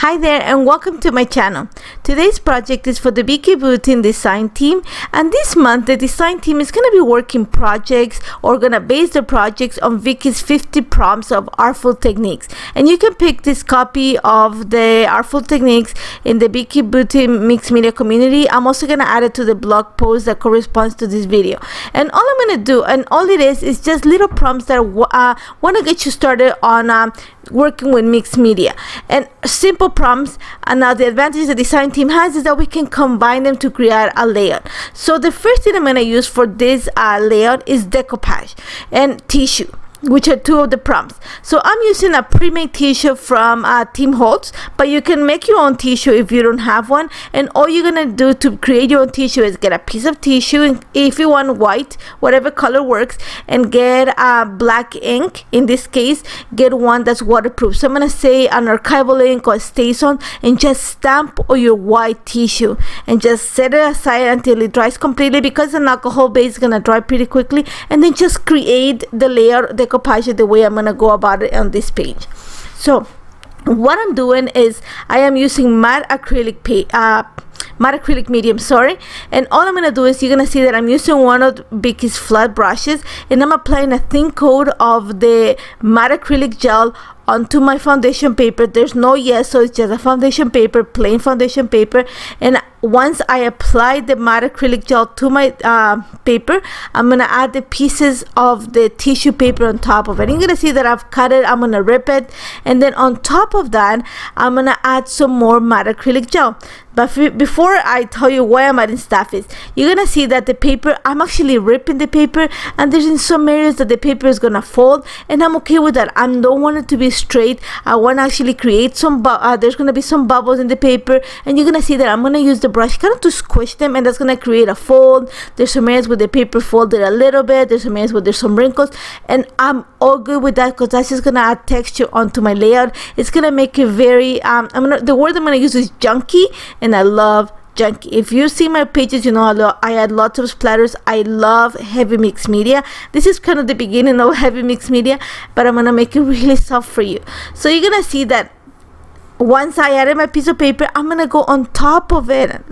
Hi there and welcome to my channel. Today's project is for the Vicki Boutin design team, and this month the design team is going to be working projects or going to base the projects on Vicki's 50 prompts of Artful Techniques. And you can pick this copy of the Artful Techniques in the Vicki Boutin mixed media community. I'm also going to add it to the blog post that corresponds to this video. And all I'm going to do, and all it is just little prompts that want to get you started on working with mixed media and simple prompts. And now the advantage the design team has is that we can combine them to create a layout. So the first thing I'm going to use for this layout is decoupage and tissue, which are two of the prompts. So I'm using a pre-made tissue from Tim Holtz, but you can make your own tissue if you don't have one. And all you're gonna do to create your own tissue is get a piece of tissue, and if you want white, whatever color works, and get black ink. In this case, get one that's waterproof. So I'm gonna say an archival ink or StazOn, and just stamp on your white tissue and just set it aside until it dries completely, because an alcohol base is gonna dry pretty quickly. And then just create the layer, the the way I'm going to go about it on this page. So what I'm doing is I am using matte acrylic medium, and all I'm going to do is you're going to see that I'm using one of Vicki's flat brushes, and I'm applying a thin coat of the matte acrylic gel onto my foundation paper. There's no so it's just a foundation paper, plain foundation paper. And once I apply the matte acrylic gel to my paper, I'm gonna add the pieces of the tissue paper on top of it. You're gonna see that I've cut it. I'm gonna rip it, and then on top of that I'm gonna add some more matte acrylic gel. But before I tell you why I'm adding stuff, is you're gonna see that the paper, I'm actually ripping the paper, and there's in some areas that the paper is gonna fold, and I'm okay with that. I don't want it to be straight. I want to actually create some there's gonna be some bubbles in the paper, and you're gonna see that I'm gonna use the brush kind of to squish them, and that's gonna create a fold. There's some areas where the paper folded a little bit, there's some areas where there's some wrinkles, and I'm all good with that because that's just gonna add texture onto my layout. It's gonna make it very the word I'm gonna use is junky, and I love junky. If you see my pages, you know I add lots of splatters. I love heavy mixed media. This is kind of the beginning of heavy mixed media, but I'm gonna make it really soft for you. So you're gonna see that once I added my piece of paper, I'm gonna go on top of it,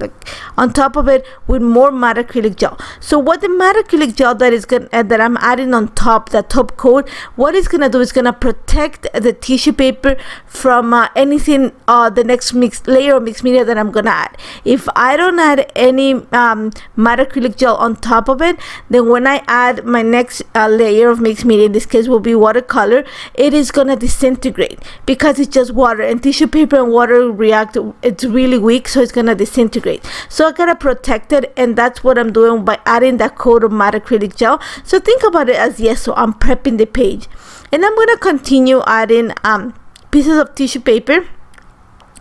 with more matte acrylic gel. So what the matte acrylic gel that I'm adding on top, that top coat, what it's gonna do is gonna protect the tissue paper from anything, the next layer of mixed media that I'm gonna add. If I don't add any matte acrylic gel on top of it, then when I add my next layer of mixed media, in this case will be watercolor, it is gonna disintegrate because it's just water, and tissue paper and water react. It's really weak, so it's gonna disintegrate. So I gotta protect it, and that's what I'm doing by adding that coat of matte acrylic gel. So think about it as so I'm prepping the page, and I'm gonna continue adding pieces of tissue paper.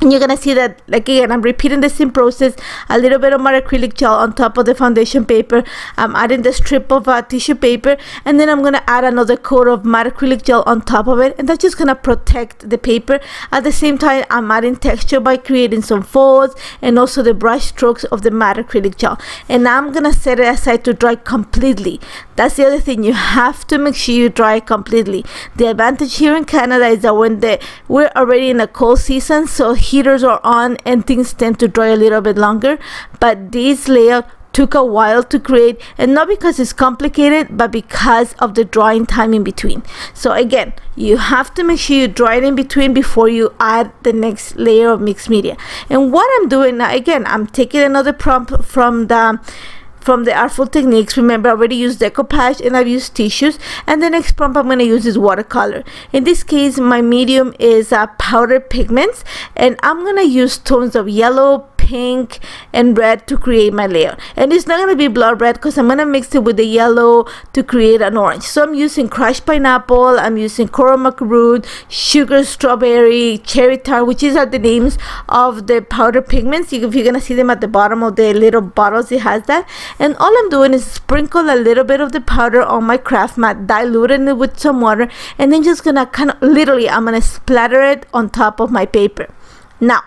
And you're gonna see that, like, again, I'm repeating the same process. A little bit of matte acrylic gel on top of the foundation paper. I'm adding the strip of tissue paper, and then I'm gonna add another coat of matte acrylic gel on top of it, and that's just gonna protect the paper. At the same time, I'm adding texture by creating some folds and also the brush strokes of the matte acrylic gel. And I'm gonna set it aside to dry completely. That's the other thing, you have to make sure you dry completely. The advantage here in Canada is that we're already in a cold season, so heaters are on and things tend to dry a little bit longer. But this layout took a while to create, and not because it's complicated, but because of the drying time in between. So again, you have to make sure you dry it in between before you add the next layer of mixed media. And what I'm doing now, again, I'm taking another prompt from the Artful Techniques. Remember, I already used decoupage and I've used tissues, and the next prompt I'm going to use is watercolor. In this case, my medium is powdered pigments, and I'm going to use tones of yellow, pink, and red to create my layer. And it's not going to be blood red because I'm going to mix it with the yellow to create an orange. So I'm using crushed pineapple, I'm using coral macaroon, sugar strawberry, cherry tart, which are the names of the powder pigments. If you're going to see them at the bottom of the little bottles, it has that. And all I'm doing is sprinkle a little bit of the powder on my craft mat, diluting it with some water, and then just gonna I'm gonna splatter it on top of my paper. Now,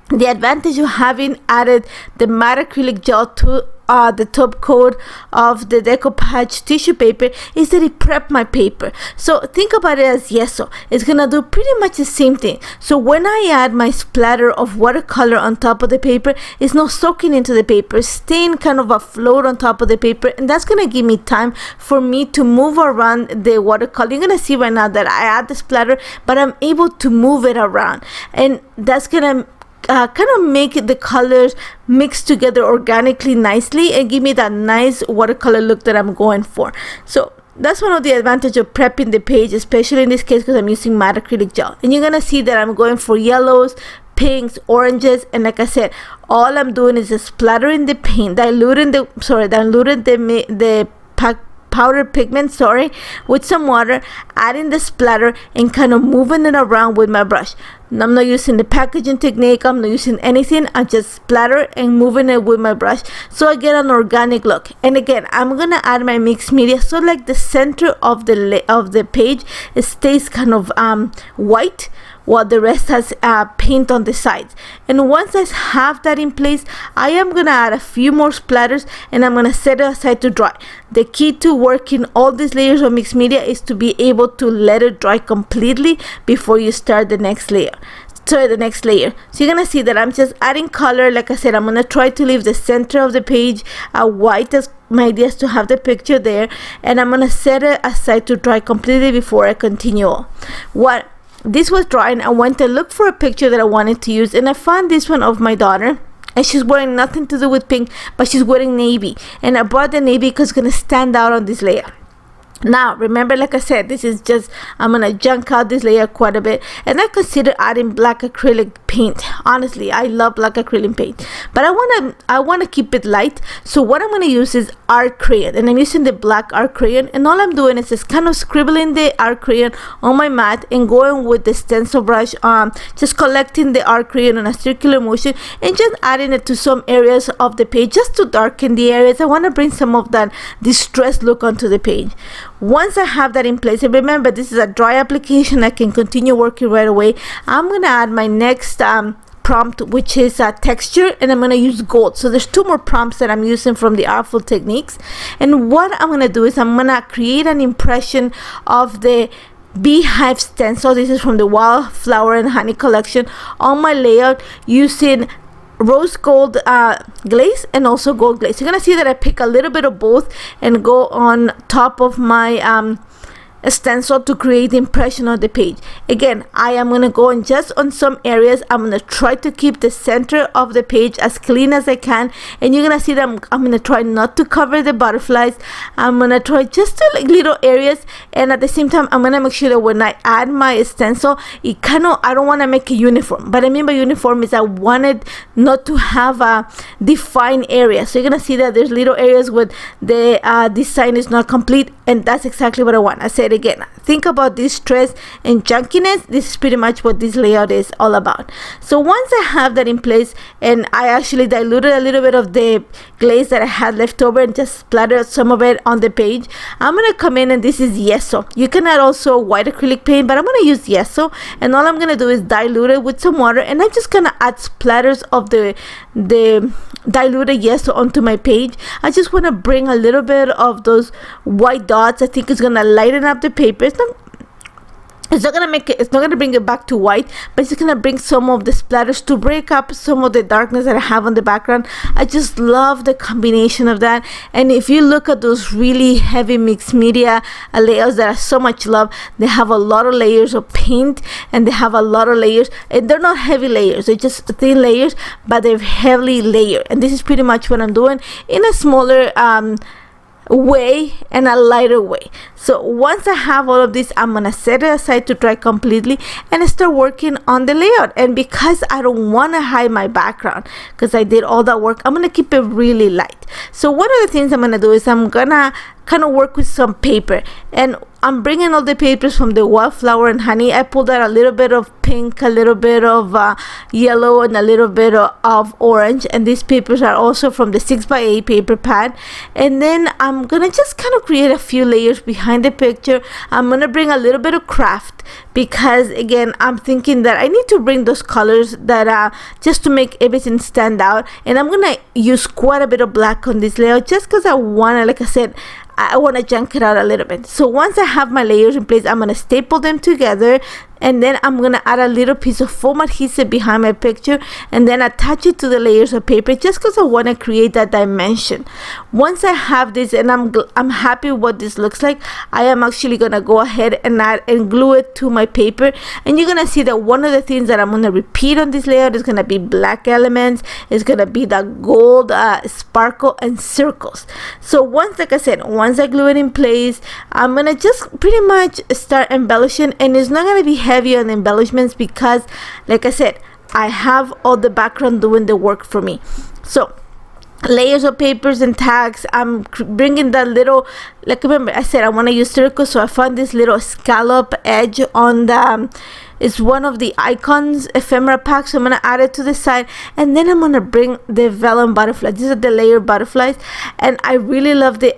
the advantage of having added the matte acrylic gel to the top coat of the decoupage tissue paper is that it prepped my paper. So think about it as yeso. It's gonna do pretty much the same thing. So when I add my splatter of watercolor on top of the paper, it's not soaking into the paper, staying kind of afloat on top of the paper, and that's gonna give me time for me to move around the watercolor. You're gonna see right now that I add the splatter, but I'm able to move it around, and that's gonna kind of make the colors mix together organically nicely and give me that nice watercolor look that I'm going for. So that's one of the advantages of prepping the page, especially in this case because I'm using matte acrylic gel. And you're gonna see that I'm going for yellows, pinks, oranges, and like I said, all I'm doing is just splattering the paint, diluting the powdered pigment, with some water, adding the splatter, and kind of moving it around with my brush. I'm not using the packaging technique, I'm not using anything, I just splatter and moving it with my brush so I get an organic look. And again, I'm gonna add my mixed media so like the center of the page, it stays kind of white, while the rest has paint on the sides. And once I have that in place, I am gonna add a few more splatters and I'm gonna set it aside to dry. The key to working all these layers of mixed media is to be able to let it dry completely before you start the next layer. So you're gonna see that I'm just adding color. Like I said, I'm gonna try to leave the center of the page white, as my idea is to have the picture there, and I'm gonna set it aside to dry completely before I continue. This was drying, I went to look for a picture that I wanted to use, and I found this one of my daughter, and she's wearing nothing to do with pink, but she's wearing navy, and I brought the navy because it's gonna stand out on this layer. Now remember, like I said, this is just, I'm gonna junk out this layer quite a bit, and I consider adding black acrylic paint. Honestly, I love black acrylic paint, but I wanna keep it light. So what I'm gonna use is art crayon, and I'm using the black art crayon, and all I'm doing is just kind of scribbling the art crayon on my mat and going with the stencil brush, just collecting the art crayon in a circular motion and just adding it to some areas of the page just to darken the areas. I want to bring some of that distressed look onto the page. Once I have that in place, and remember this is a dry application, I can continue working right away. I'm gonna add my next prompt, which is texture, and I'm gonna use gold. So there's two more prompts that I'm using from the Artful Techniques, and what I'm gonna do is I'm gonna create an impression of the beehive stencil. This is from the Wildflower and Honey collection on my layout using rose gold glaze and also gold glaze. You're gonna see that I pick a little bit of both and go on top of my stencil to create the impression of the page. Again, I am gonna go in just on some areas. I'm gonna try to keep the center of the page as clean as I can, and you're gonna see that I'm gonna try not to cover the butterflies. I'm gonna try just to like little areas, and at the same time I'm gonna make sure that when I add my stencil, I don't want to make it uniform. But I mean by uniform is I wanted not to have a defined area. So you're gonna see that there's little areas where the design is not complete, and that's exactly what I want. I said again, think about this stress and junkiness. This is pretty much what this layout is all about. So once I have that in place, and I actually diluted a little bit of the glaze that I had left over and just splattered some of it on the page, I'm gonna come in, and this is yeso. You can add also white acrylic paint, but I'm gonna use yeso, and all I'm gonna do is dilute it with some water, and I'm just gonna add splatters of the diluted yeso onto my page. I just want to bring a little bit of those white dots. I think it's gonna lighten up the paper. It's not gonna bring it back to white, but it's gonna bring some of the splatters to break up some of the darkness that I have on the background. I just love the combination of that. And if you look at those really heavy mixed media layouts that are so much love, they have a lot of layers of paint, and they have a lot of layers, and they're not heavy layers, they're just thin layers, but they're heavily layered. And this is pretty much what I'm doing in a smaller way and a lighter way. So once I have all of this, I'm gonna set it aside to dry completely and start working on the layout. And because I don't want to hide my background, because I did all that work, I'm gonna keep it really light. So one of the things I'm gonna do is I'm gonna kind of work with some paper, and I'm bringing all the papers from the Wildflower and Honey. I pulled out a little bit of pink, a little bit of yellow, and a little bit of orange, and these papers are also from the 6x8 paper pad. And then I'm gonna just kind of create a few layers behind the picture. I'm gonna bring a little bit of craft, because again, I'm thinking that I need to bring those colors that just to make everything stand out. And I'm gonna use quite a bit of black on this layout, just because I wanna, like I said, I want to junk it out a little bit. So once I have my layers in place, I'm going to staple them together, and then I'm going to add a little piece of foam adhesive behind my picture, and then attach it to the layers of paper, just because I want to create that dimension. Once I have this, and I'm happy with what this looks like, I am actually going to go ahead and add and glue it to my paper. And you're going to see that one of the things that I'm going to repeat on this layout is going to be black elements. It's going to be the gold sparkle and circles. So once, like I said, once I glue it in place, I'm going to just pretty much start embellishing. And it's not going to be heavy on embellishments, because like I said, I have all the background doing the work for me. So layers of papers and tags, I'm bringing that little, like, remember I said I want to use circles, so I found this little scallop edge on the it's one of the icons ephemera packs, so I'm gonna add it to the side. And then I'm gonna bring the vellum butterflies. These are the layered butterflies, and I really love the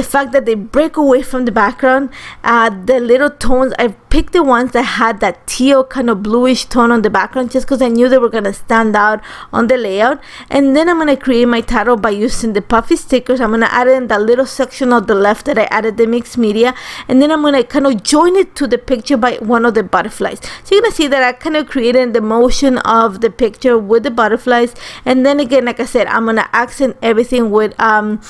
fact that they break away from the background. The little tones, I picked the ones that had that teal kind of bluish tone on the background, just because I knew they were gonna stand out on the layout. And then I'm gonna create my title by using the puffy stickers. I'm gonna add it in that little section on the left that I added the mixed media, and then I'm gonna kind of join it to the picture by one of the butterflies. So you're gonna see that I kind of created the motion of the picture with the butterflies. And then again, like I said, I'm gonna accent everything with I'm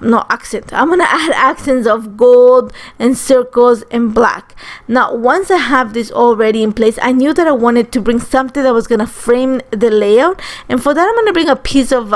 gonna add accents of gold and circles and black. Now once I have this already in place, I knew that I wanted to bring something that was gonna frame the layout, and for that I'm gonna bring a piece of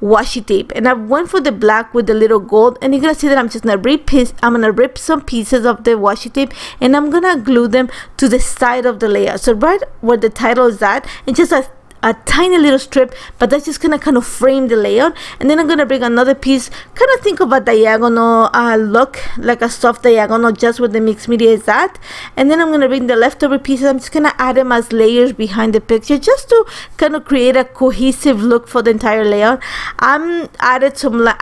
washi tape, and I went for the black with the little gold. And you're gonna see that I'm just gonna rip some pieces of the washi tape, and I'm gonna glue them to the side of the layout, so right where the title is at, and just a tiny little strip, but that's just gonna kind of frame the layout. And then I'm gonna bring another piece, kind of think of a diagonal look, like a soft diagonal, just where the mixed media is at. And then I'm gonna bring the leftover pieces. I'm just gonna add them as layers behind the picture, just to kind of create a cohesive look for the entire layout. I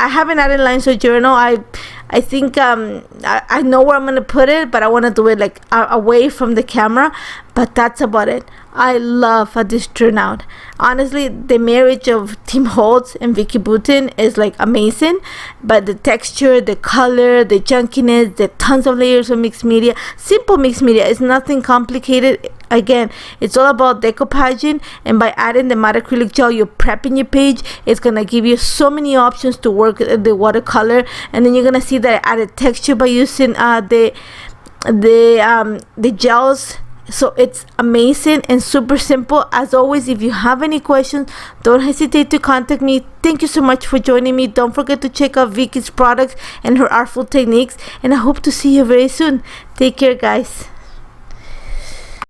haven't added lines or journal. I think I know where I'm gonna put it, but I want to do it like away from the camera. But that's about it. I love how this turned out. Honestly, the marriage of Tim Holtz and Vicki Boutin is like amazing. But the texture, the color, the chunkiness, the tons of layers of mixed media, simple mixed media, is nothing complicated. Again, it's all about decoupaging, and by adding the matte acrylic gel, you're prepping your page. It's gonna give you so many options to work the watercolor. And then you're gonna see that I added texture by using the gels. So it's amazing and super simple. As always, if you have any questions, don't hesitate to contact me. Thank you so much for joining me. Don't forget to check out Vicki's products and her Artful Techniques, and I hope to see you very soon. Take care, guys.